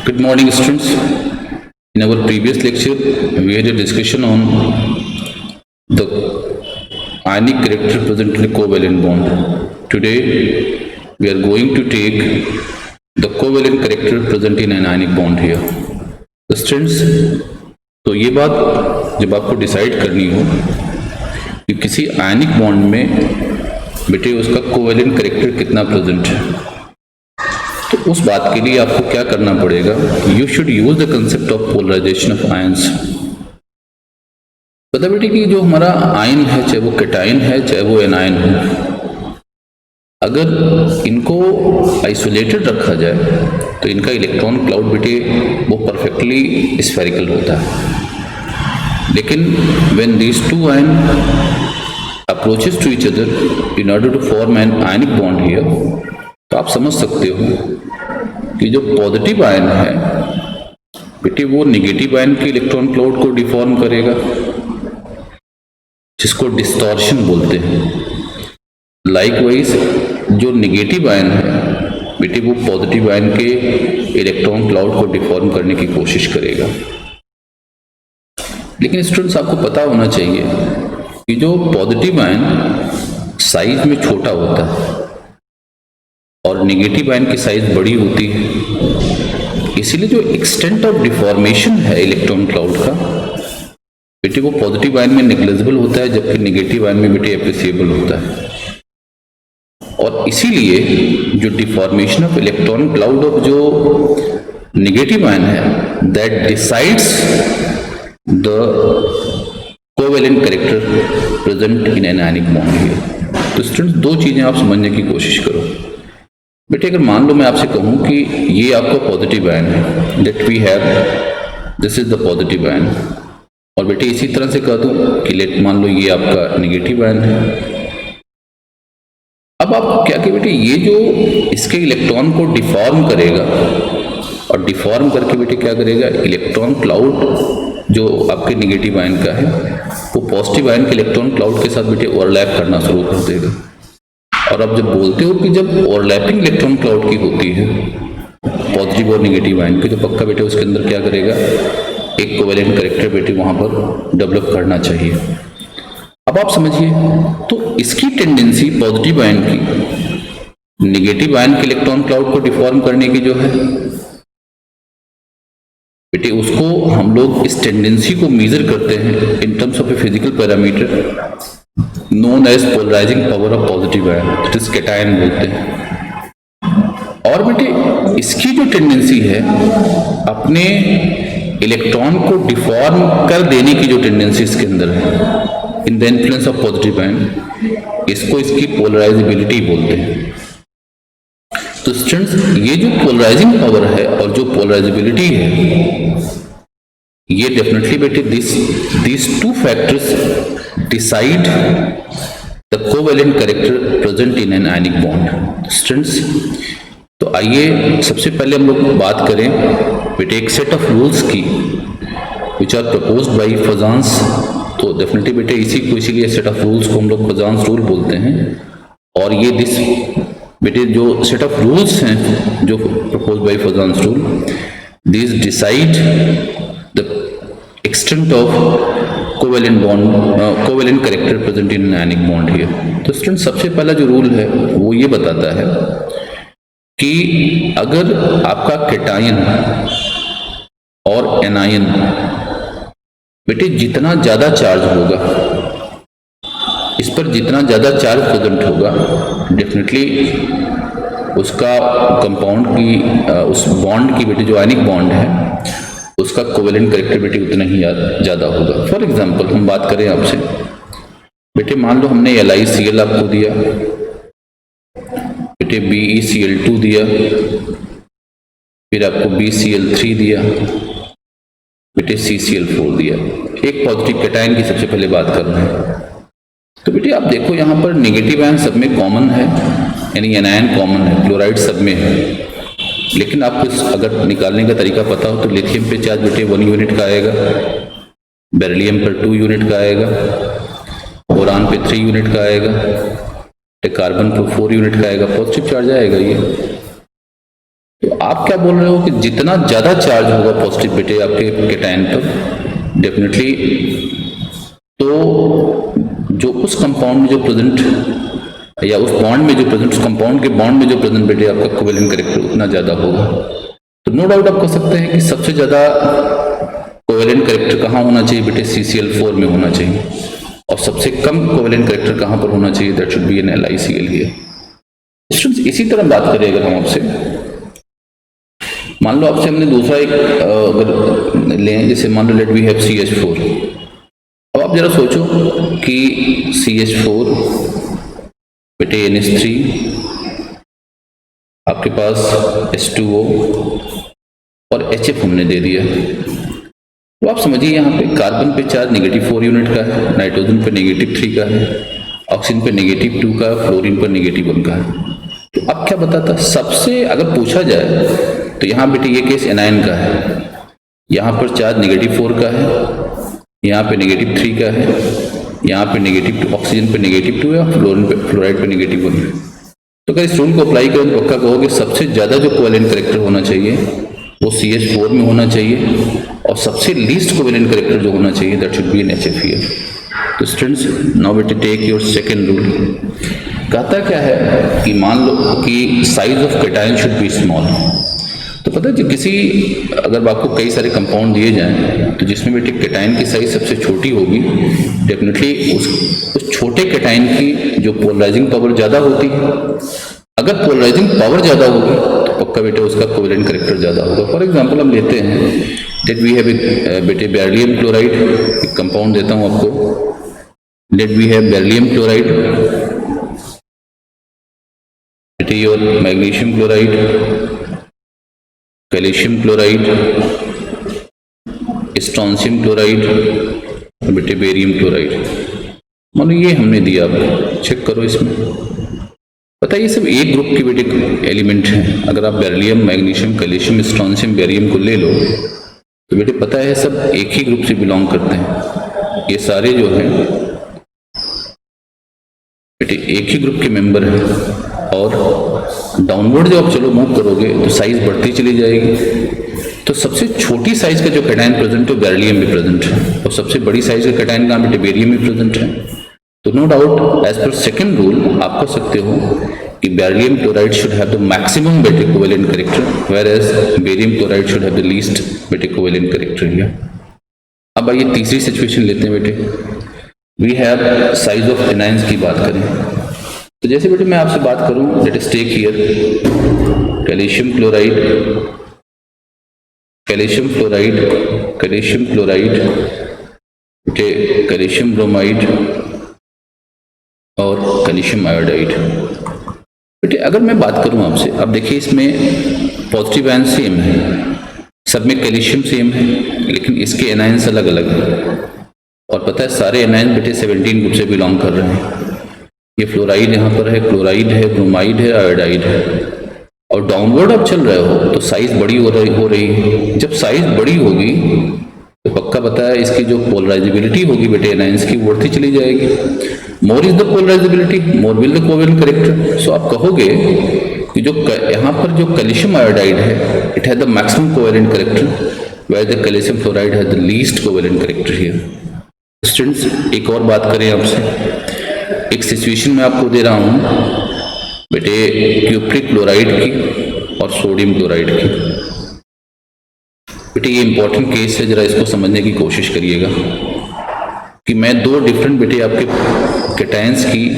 Good morning, students. In our previous lecture, we had a discussion on the ionic character present in a covalent bond. Today, we are going to take the covalent character present in an ionic bond here. The students, तो ये बात जब आपको decide करनी हो कि किसी ionic bond में बेटे उसका कोवेलेंट कैरेक्टर कितना प्रेजेंट है, तो उस बात के लिए आपको क्या करना पड़ेगा, you should use the concept of polarization of ions. पता बेटे कि जो हमारा आयन है, चाहे वो कैटायन है चाहे वो एनायन है, अगर इनको आइसोलेटेड रखा जाए तो इनका इलेक्ट्रॉन क्लाउड बेटे वो परफेक्टली स्फेरिकल होता है। लेकिन when these two ion approaches to each other in order to form an ionic bond here, तो आप समझ सकते हो कि जो पॉजिटिव आयन है बेटे वो निगेटिव आयन के इलेक्ट्रॉन क्लाउड को डिफॉर्म करेगा, जिसको डिस्टॉर्शन बोलते हैं। लाइकवाइज जो निगेटिव आयन है बेटे वो पॉजिटिव आयन के इलेक्ट्रॉन क्लाउड को डिफॉर्म करने की कोशिश करेगा। लेकिन स्टूडेंट्स आपको पता होना चाहिए कि जो पॉजिटिव आयन साइज में छोटा होता है और निगेटिव आयन की साइज बड़ी होती है, इसीलिए जो एक्सटेंट ऑफ डिफॉर्मेशन है इलेक्ट्रॉन क्लाउड का बेटे वो पॉजिटिव आयन में नेग्लिजिबल होता है, जबकि निगेटिव आयन में बेटे एप्रिसिएबल होता है। और इसीलिए जो deformation of electron cloud of जो निगेटिव आयन है that decides the covalent character present in an ionic bond here. तो स्टूडेंट्स दो चीजें आप समझने की कोशिश करो बेटे। अगर मान लो मैं आपसे कहूं कि ये आपका पॉजिटिव आयन है, that we have this is the positive ion, और बेटे इसी तरह से कह दूं कि लेट मान लो ये आपका निगेटिव आयन है। अब आप क्या कि बेटे ये जो इसके इलेक्ट्रॉन को डिफॉर्म करेगा और डिफॉर्म करके बेटे क्या करेगा, इलेक्ट्रॉन क्लाउड जो आपके निगेटिव आयन का है वो पॉजिटिव आयन के इलेक्ट्रॉन क्लाउड के साथ बेटे ओवरलैप करना शुरू कर देगा। और अब जब बोलते हो कि जब ओवरलैपिंग इलेक्ट्रॉन क्लाउड की होती है पॉजिटिव और निगेटिव आयन की, तो पक्का बेटे उसके अंदर क्या करेगा, एक कोवेलेंट कैरेक्टर बेटे वहां पर डेवलप करना चाहिए। अब आप समझिए, तो इसकी टेंडेंसी पॉजिटिव आयन की निगेटिव आयन के इलेक्ट्रॉन क्लाउड को डिफॉर्म करने की जो है बेटे, उसको हम लोग इस टेंडेंसी को मेजर करते हैं in terms of a physical parameter known as polarizing power of positive ion, it is cation बोलते हैं। और बेटे इसकी जो टेंडेंसी है अपने इलेक्ट्रॉन को डिफॉर्म कर देने की जो टेंडेंसी इसके अंदर है in the influence of positive ion, इसको इसकी पोलराइजेबिलिटी बोलते हैं। तो स्टूडेंट्स ये जो पोलराइजिंग पावर है और जो पोलराइजेबिलिटी है, ये डेफिनेटली बेटे this two factors decide the covalent character present in an ionic bond. Students तो आइए सबसे पहले हम लोग बात करें बेटे एक सेट ऑफ रूल्स की which are proposed by Fajans. तो डेफिनेटली बेटे इसी को इसीलिए सेट ऑफ रूल्स को हम लोग फजांस रूल बोलते हैं। और ये दिस बेटे जो सेट ऑफ रूल्स हैं जो propose by Fajans rule, this decide the extent of covalent bond covalent character present in ionic bond here. तो स्टूडेंट सबसे पहला जो रूल है वो ये बताता है कि अगर आपका कैटायन और एनायन बेटे जितना ज्यादा चार्ज होगा, इस पर जितना ज्यादा चार्ज प्रेजेंट होगा, डेफिनेटली उसका कंपाउंड की उस बॉन्ड की बेटे जो आयनिक बॉन्ड है उसका कोवेलेंट कैरेक्टर बेटे उतना ही ज्यादा होगा। फॉर एग्जांपल हम बात करें आपसे बेटे, मान लो हमने LiCl आपको दिया बेटे, BeCl2 दिया, फिर आपको BCl3 दिया बेटे, CCl4 दिया। एक पॉजिटिव कैटायन की सबसे पहले बात कर रहे हैं। तो बेटे आप देखो यहाँ पर निगेटिव आयन सब में कॉमन है, यानी एनायन कॉमन है, क्लोराइड सब में है। लेकिन आपको अगर निकालने का तरीका पता हो तो लिथियम पे चार्ज बेटे 1 यूनिट का आएगा, बेरिलियम पर 2 यूनिट का आएगा, बोरान पे 3 यूनिट का आएगा, कार्बन पर 4 यूनिट का आएगा, पॉजिटिव चार्ज आएगा ये। तो आप क्या बोल रहे हो कि जितना ज्यादा चार्ज होगा पॉजिटिव बेटे आपके कैटायन पर डेफिनेटली, तो जो उस कंपाउंड में जो प्रेजेंट या उस बॉन्ड में जो प्रेजेंट, उस कंपाउंड के बॉन्ड में जो प्रेजेंट बेटे आपका कोवेलेंट कैरेक्टर उतना ज्यादा होगा। तो नो डाउट आप कह सकते हैं कि सबसे ज्यादा कोवेलेंट कैरेक्टर कहाँ होना चाहिए बेटे, CCl4 में होना चाहिए, और सबसे कम कोवेलेंट कैरेक्टर कहाँ पर होना चाहिए, that should be an LiCl here. Students इसी तरह बात करें अगर हम आपसे, मान लो आपसे हमने दूसरा एक अगर लें, जैसे मान लो लेट वी हैव CH4। अब आप जरा सोचो कि CH4 बेटे NH3, आपके पास H2O और HF हमने दे दिया। तो आप समझिए यहाँ पे कार्बन पे चार्ज -4 यूनिट का है, नाइट्रोजन पे -3 का है, ऑक्सीजन पे -2 का, फ्लोरीन पर -1 का है। तो अब क्या बताता, सबसे अगर पूछा जाए तो यहाँ बेटे ये केस एनायन का है, यहाँ पर चार्ज -4 का है, यहाँ पे -3 का है, यहाँ पे -2, ऑक्सीजन पे -2 है, फ्लोराइड पे -1 है। तो अगर इस रूल को अप्लाई करें तो पक्का कहोगे सबसे ज्यादा जो कोवेलेंट कैरेक्टर होना चाहिए वो CH4 में होना चाहिए, और सबसे लीस्ट कोवेलेंट कैरेक्टर जो होना चाहिए that should be an HF here. तो स्टूडेंट्स नाउ बेटे टेक योर सेकंड रूल। कहता क्या है कि मान लो कि size of cation should be small. तो पता है जो किसी, अगर आपको कई सारे कंपाउंड दिए जाएं तो जिसमें बेटे कैटायन की साइज सबसे छोटी होगी, डेफिनेटली उस छोटे कैटायन की जो पोलराइजिंग पावर ज़्यादा होती है, अगर पोलराइजिंग पावर ज़्यादा होगी तो पक्का बेटे उसका कोवेलेंट कैरेक्टर ज़्यादा होगा। फॉर एग्जांपल हम लेते हैं लेट वी हैव बेटे बेरिलियम क्लोराइड, एक कंपाउंड देता हूँ आपको, let we have beryllium chloride, बेटे or magnesium chloride, calcium chloride, strontium chloride, बेटे बेरियम क्लोराइड। मान लो ये हमने दिया, आपको चेक करो इसमें, पता है ये सब एक ग्रुप के बेटे एलिमेंट हैं। अगर आप beryllium, magnesium, calcium, strontium, barium को ले लो तो बेटे पता है सब एक ही ग्रुप से बिलोंग करते हैं। ये सारे जो हैं बेटे एक ही ग्रुप के मेंबर हैं, और डाउनवर्ड जब आप चलो मूव करोगे तो साइज बढ़ती चली जाएगी। तो सबसे छोटी साइज का जो कैटायन प्रेजेंट है बेरिलियम भी प्रेजेंट है, और सबसे बड़ी साइज का कैटायन कहाँ बेटे बेरियम भी प्रेजेंट है। तो no doubt as per second rule आप कह सकते हो कि beryllium chloride should have the maximum बेटे covalent character, whereas barium chloride should have the least बेटे कोवेलेंट कैरेक्टर हियर। अब आइए तीसरी सिचुएशन लेते हैं बेटे, we have size of anions की बात करें। तो जैसे बेटे मैं आपसे बात करूं, let us take here calcium chloride, calcium fluoride, calcium chloride, बेटे कैल्शियम ब्रोमाइड और कैल्शियम आयोडाइड। बेटे अगर मैं बात करूं आपसे, अब देखिए इसमें पॉजिटिव आयन सेम है, सब में कैल्शियम सेम है, लेकिन इसके एनायंस अलग अलग हैं। और पता है सारे एनायन बेटे 17 ग्रुप से बिलोंग कर रहे हैं। ये फ्लोराइड यहाँ पर है, क्लोराइड है, ब्रोमाइड है, आयोडाइड है, और डाउनवर्ड आप चल रहे हो तो साइज बड़ी हो रही है। जब साइज बड़ी होगी तो पक्का पता है इसकी जो पोलराइजेबिलिटी होगी बेटे एनायंस की बढ़ती चली जाएगी। More is the polarisability more will the covalent character. So आप कहोगे कि जो यहाँ पर जो कैल्शियम आयोडाइड है it has the maximum covalent character, where the calcium fluoride has the least covalent character here. Students एक और बात करें आपसे, एक सिचुएशन में आपको दे रहा हूं बेटे क्यूप्रिक क्लोराइड की और सोडियम क्लोराइड की। बेटे ये इंपॉर्टेंट केस है, जरा इसको समझने की कोशिश करिएगा कि मैं दो डिफरेंट बेटे आपके कैटायंस की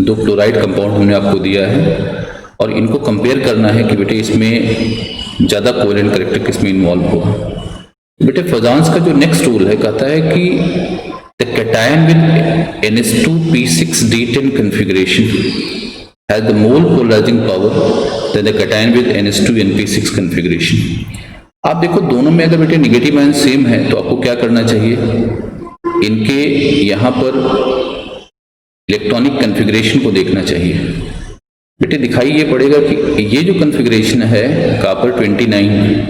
दो क्लोराइड कंपाउंड हमने आपको दिया है, और इनको कंपेयर करना है कि बेटे इसमें ज़्यादा कोवेलेंट कैरेक्टर किसमें इन्वॉल्व हुआ। बेटे फजांस का जो नेक्स्ट रूल है कहता है कि the cation with NH2P6D10 configuration has the mole polarizing power than the cation with NH2NP6 configuration। आप देखो दोनों में अगर बेटे निगेटिव आयन सेम है तो आपको क्या करना चाहिए, इनके यहाँ पर इलेक्ट्रॉनिक कन्फिग्रेशन को देखना चाहिए। बेटे दिखाई ये पड़ेगा कि ये जो कन्फिग्रेशन है कॉपर 29,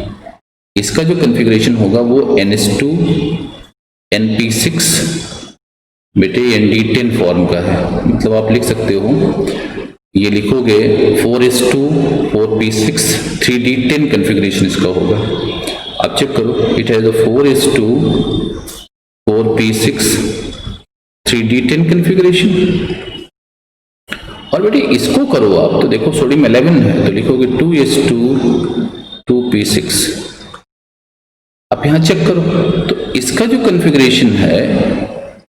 इसका जो कन्फिग्रेशन होगा वो NH2NP6 बेटे ND10 फॉर्म का है। मतलब आप लिख सकते हो ये लिखोगे 4:2 4p6 3d10 कॉन्फ़िगरेशन इसका होगा। अब चेक करो, it has a 4:2 4p6 3d10 configuration. और बेटे इसको करो आप, तो देखो सोडियम 11 है तो लिखोगे 2:2 2p6। अब यहां चेक करो तो इसका जो कॉन्फ़िगरेशन है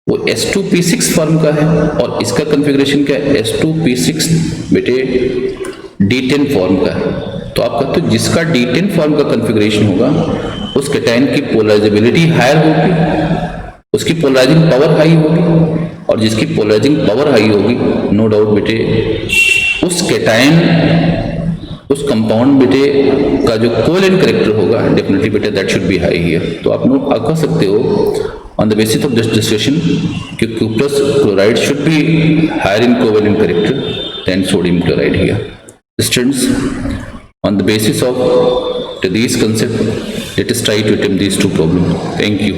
वो S2p6 फॉर्म का है और इसका कॉन्फ़िगरेशन क्या है, S2p6 बेटे D10 फॉर्म का है। तो आप कहते हो जिसका D10 फॉर्म का कॉन्फ़िगरेशन होगा उस कैटायन की पोलराइजेबिलिटी हायर होगी, उसकी पोलराइजिंग पावर हाई होगी, और जिसकी पोलराइजिंग पावर हाई होगी नो डाउट बेटे उस कैटायन उस कंपाउंड बेटे का जो कोवेलेंट कैरेक्टर होगा डेफिनेटली बेटे that should B high here. तो आप लोग कह सकते हो on the basis of this discussion कि cuprous chloride should be higher in covalent character than sodium chloride here. Students, on the basis of these concepts, let us try to attempt these two problems. Thank you.